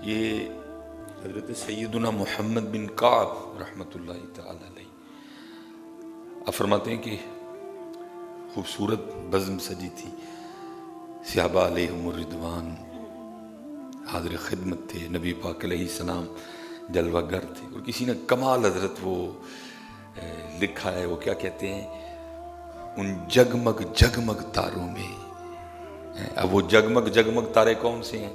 یہ حضرت سیدنا محمد بن کعب رحمۃ اللہ تعالی علیہ آپ فرماتے ہیں کہ خوبصورت بزم سجی تھی، صحابہ علیہم الرضوان حاضر خدمت تھے، نبی پاک علیہ السلام جلوہ گر تھے، اور کسی نے کمال حضرت وہ لکھا ہے، وہ کیا کہتے ہیں، ان جگمگ جگمگ تاروں میں. اب وہ جگمگ جگمگ تارے کون سے ہیں؟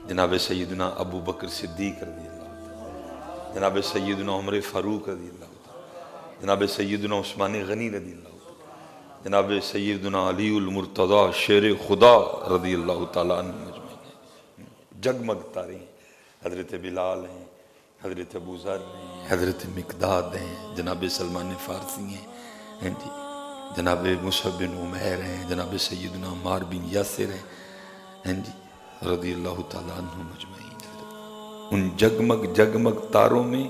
جناب سیدنا ابو بکر صدیق رضی اللہ تعالیٰ، جناب سیدنا عمر فاروق رضی اللہ تعالیٰ، جناب سیدنا عثمان غنی رضی اللہ تعالیٰ، جناب سیدنا علی المرتضی شیر خدا رضی اللہ تعالیٰ عنہ مجمعین. جگمگ تارے ہیں. حضرت بلال ہیں، حضرت ابو ذر ہیں، حضرت مقداد ہیں، جناب سلمان فارسی ہیں جی، جناب مصعب بن عمیر ہیں، جناب سیدنا عمار بن یاسر ہیں جی رضی اللہ تعالیٰ عنہ مجمعین. ان جگمگ جگمگ تاروں میں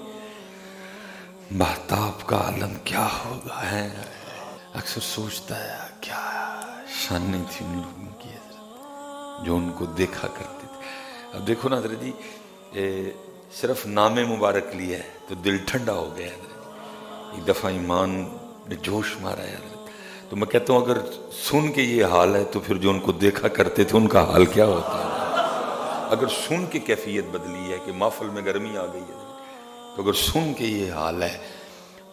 مہتاب کا عالم کیا ہوگا ہے. اکثر سوچتا ہے کیا شانیں تھی ان لوگوں کی حضرت جو ان کو دیکھا کرتے تھے. اب دیکھو نا حضرت جی، صرف نام مبارک لیا ہے تو دل ٹھنڈا ہو گیا حضرت. ایک دفعہ ایمان نے جوش مارا ہے حضرت. تو میں کہتا ہوں اگر سن کے یہ حال ہے تو پھر جو ان کو دیکھا کرتے تھے ان کا حال کیا ہوتا ہے. اگر سن کے کیفیت بدلی ہے کہ محفل میں گرمی آ گئی ہے، تو اگر سن کے یہ حال ہے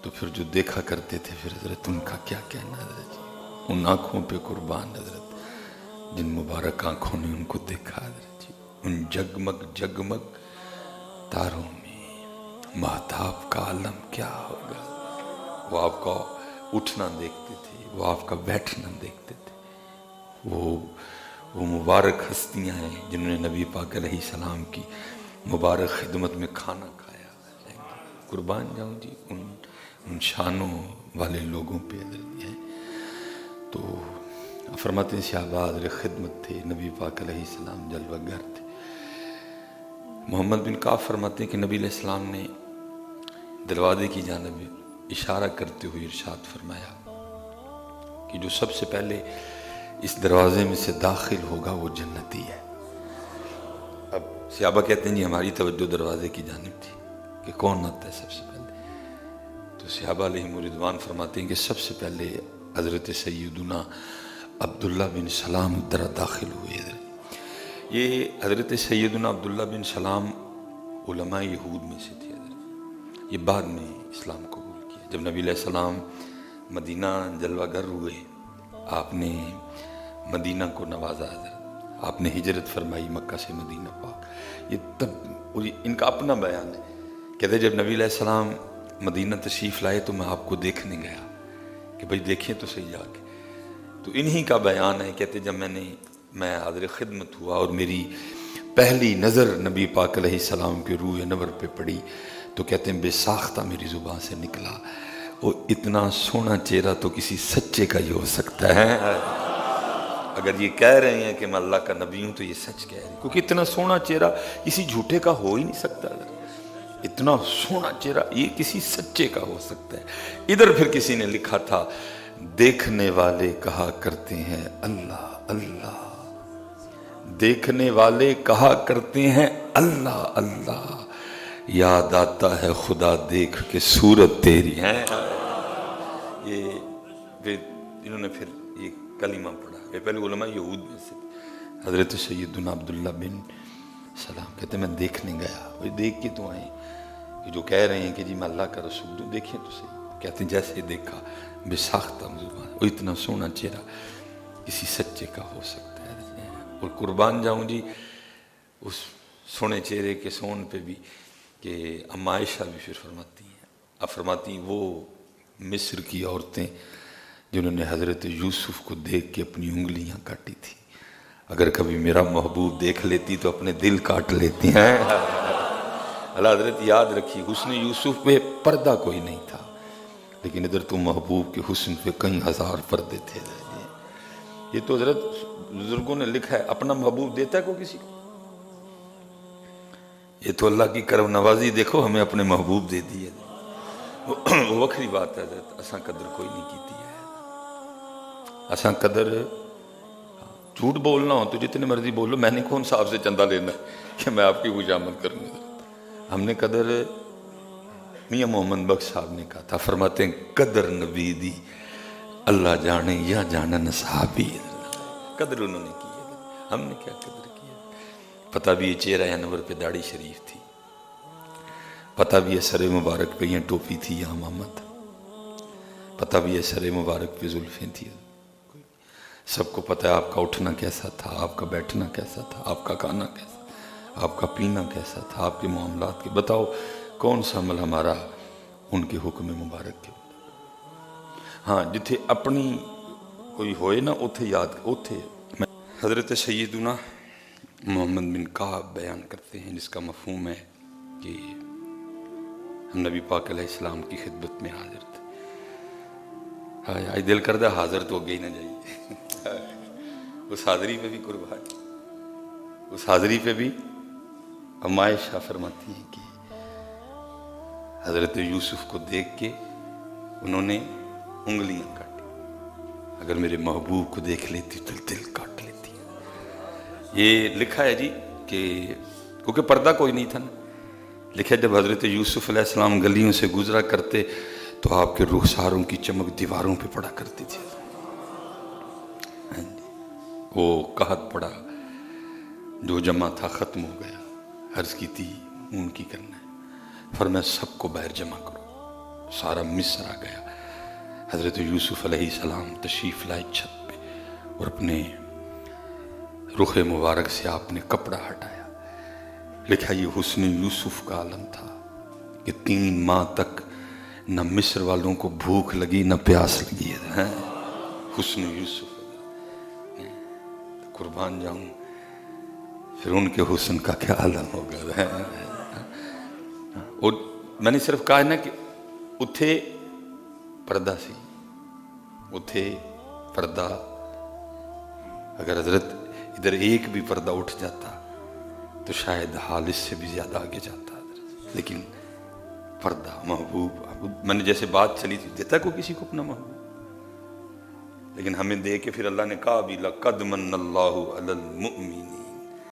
تو پھر جو دیکھا کرتے تھے پھر حضرت ان کا کیا کہنا حضرت جی. ان آنکھوں پہ قربان حضرت جن مبارک آنکھوں نے ان کو دیکھا حضرت جی. ان جگمگ جگمگ تاروں میں مہتاب کا عالم کیا ہوگا. وہ آپ کا اٹھنا دیکھتے تھے، وہ آپ کا بیٹھنا دیکھتے تھے. وہ مبارک ہستیاں ہیں جنہوں نے نبی پاک علیہ السلام کی مبارک خدمت میں کھانا کھایا. قربان جاؤں جی ان شانوں والے لوگوں پہ حضرت ہیں. تو فرماتے ہیں صحابہ حضرت خدمت تھے، نبی پاک علیہ السلام جلوہ گر تھے. محمد بن کعب فرماتے ہیں کہ نبی علیہ السلام نے دروازے کی جانب اشارہ کرتے ہوئے ارشاد فرمایا کہ جو سب سے پہلے اس دروازے میں سے داخل ہوگا وہ جنتی ہے. اب صحابہ کہتے ہیں جی ہماری توجہ دروازے کی جانب تھی کہ کون آتا ہے سب سے پہلے. تو صحابہ علیہم الرضوان فرماتے ہیں کہ سب سے پہلے حضرت سیدنا عبداللہ بن سلام در داخل ہوئے. یہ حضرت سیدنا عبداللہ بن سلام علماء یہود میں سے تھے حضرت. یہ بعد میں اسلام قبول کیا. جب نبی علیہ السلام مدینہ جلوہ گر ہوئے، آپ نے مدینہ کو نوازا حضرت. آپ نے ہجرت فرمائی مکہ سے مدینہ پاک. یہ تب ان کا اپنا بیان ہے. کہتے جب نبی علیہ السلام مدینہ تشریف لائے تو میں آپ کو دیکھنے گیا کہ بھئی دیکھیں تو صحیح جا کے. تو انہی کا بیان ہے. کہتے جب میں حاضر خدمت ہوا اور میری پہلی نظر نبی پاک علیہ السلام کے روح انور پہ پڑی تو کہتے ہیں بے ساختہ میری زبان سے نکلا، وہ اتنا سونا چہرہ تو کسی سچے کا ہی ہو سکتا ہے. اگر یہ کہہ رہے ہیں کہ میں اللہ کا نبی ہوں تو یہ سچ کہہ رہے ہیں، کیونکہ اتنا سونا چہرہ کسی جھوٹے کا ہو ہی نہیں سکتا. اتنا سونا چہرہ یہ کسی سچے کا ہو سکتا ہے. ادھر پھر کسی نے لکھا تھا دیکھنے والے کہا کرتے ہیں اللہ اللہ، دیکھنے والے کہا کرتے ہیں اللہ اللہ، یاد آتا ہے خدا دیکھ کے صورت تیری ہے. یہ انہوں نے پھر یہ کلمہ پڑھا. یہ پہلے علماء یہود میں سے حضرت سیدنا عبداللہ بن سلام کہتے ہیں میں دیکھنے گیا. وہ دیکھ کے تو آئیں کہ جو کہہ رہے ہیں کہ جی میں اللہ کا رسول ہوں، دیکھیں تو صحیح. کہتے ہیں جیسے دیکھا بے ساختہ زبان، وہ اتنا سونا چہرہ کسی سچے کا ہو سکتا ہے. اور قربان جاؤں جی اس سونے چہرے کے سون پہ بھی کہ اما عائشہ بھی پھر فرماتی ہیں، اب فرماتی ہیں وہ مصر کی عورتیں جنہوں نے حضرت یوسف کو دیکھ کے اپنی انگلیاں کاٹی تھی، اگر کبھی میرا محبوب دیکھ لیتی تو اپنے دل کاٹ لیتی ہیں. اللہ حضرت یاد رکھی حسن یوسف پہ پردہ کوئی نہیں تھا، لیکن ادھر تو محبوب کے حسن پہ کئی ہزار پردے تھے. یہ تو حضرت بزرگوں نے لکھا ہے اپنا محبوب دیتا ہے کوئی کسی کو؟ یہ تو اللہ کی کرم نوازی. دیکھو ہمیں اپنے محبوب دے دی ہے، وہ وکری بات ہے حضرت. اساں قدر کوئی نہیں کیتی ہے. اساں قدر جھوٹ بولنا ہو تو جتنے مرضی بولو، میں نے کون صاحب سے چندہ لینا ہے. کہ میں آپ کی خوشامد کروں گا. ہم نے قدر میاں محمد بخش صاحب نے کہا تھا، فرماتے ہیں قدر نبی دی اللہ جانے یا جانن صحابی. قدر انہوں نے کی ہے، ہم نے کیا قدر کی ہے. پتہ بھی یہ چہرہ انور پہ داڑھی شریف تھی، پتہ بھی ہے سر مبارک پہ یہ ٹوپی تھی یا محمد، پتہ بھی ہے سر مبارک پہ زلفیں تھی. سب کو پتہ ہے آپ کا اٹھنا کیسا تھا، آپ کا بیٹھنا کیسا تھا، آپ کا کھانا کیسا تھا، آپ کا پینا کیسا تھا، آپ کے معاملات کے. بتاؤ کون سا عمل ہمارا ان کے حکم مبارک کے. ہاں جتھے اپنی کوئی ہوئے نا اتھے یاد اتھے. حضرت سیدنا محمد بن کعب بیان کرتے ہیں جس کا مفہوم ہے کہ ہم نبی پاک علیہ السلام کی خدمت میں حاضر تھے. آج دل کردہ حاضر تو گئی نہ جائیے. اس حاضری پہ بھی قربان، اس حاضری پہ بھی ہم عائشہ فرماتی ہیں کہ حضرت یوسف کو دیکھ کے انہوں نے انگلیاں کاٹی. اگر میرے محبوب کو دیکھ لیتی تو دل کاٹ لیتی. یہ لکھا ہے جی کہ کیونکہ پردہ کوئی نہیں تھا نا، لکھا ہے جب حضرت یوسف علیہ السلام گلیوں سے گزرا کرتے تو آپ کے رخساروں کی چمک دیواروں پہ پڑا کرتی تھی. وہ قحط پڑا جو جمع تھا ختم ہو گیا. عرض کی تھی ان کی کرنا ہے، فرمایا سب کو باہر جمع کرو. سارا مصر آ گیا. حضرت یوسف علیہ السلام تشریف لائے چھت پہ اور اپنے رخ مبارک سے آپ نے کپڑا ہٹایا. لکھا یہ حسن یوسف کا عالم تھا کہ 3 ماہ تک نہ مصر والوں کو بھوک لگی نہ پیاس لگی ہے. حسن یوسف قربان جاؤں، پھر ان کے حسن کا کیا عالم ہوگا. اور میں نے صرف کہا ہے نا کہ اتھے پردہ سی، اتھے پردہ. اگر حضرت ادھر ایک بھی پردہ اٹھ جاتا تو شاید حال اس سے بھی زیادہ آگے جاتا. لیکن پردہ محبوب، میں نے جیسے بات چلی تھی دیتا کو کسی کو اپنا محبوب، لیکن ہمیں دے کے پھر اللہ نے کہا بھی لَقَدْ مَنَّ اللَّهُ عَلَى الْمُؤْمِنِينَ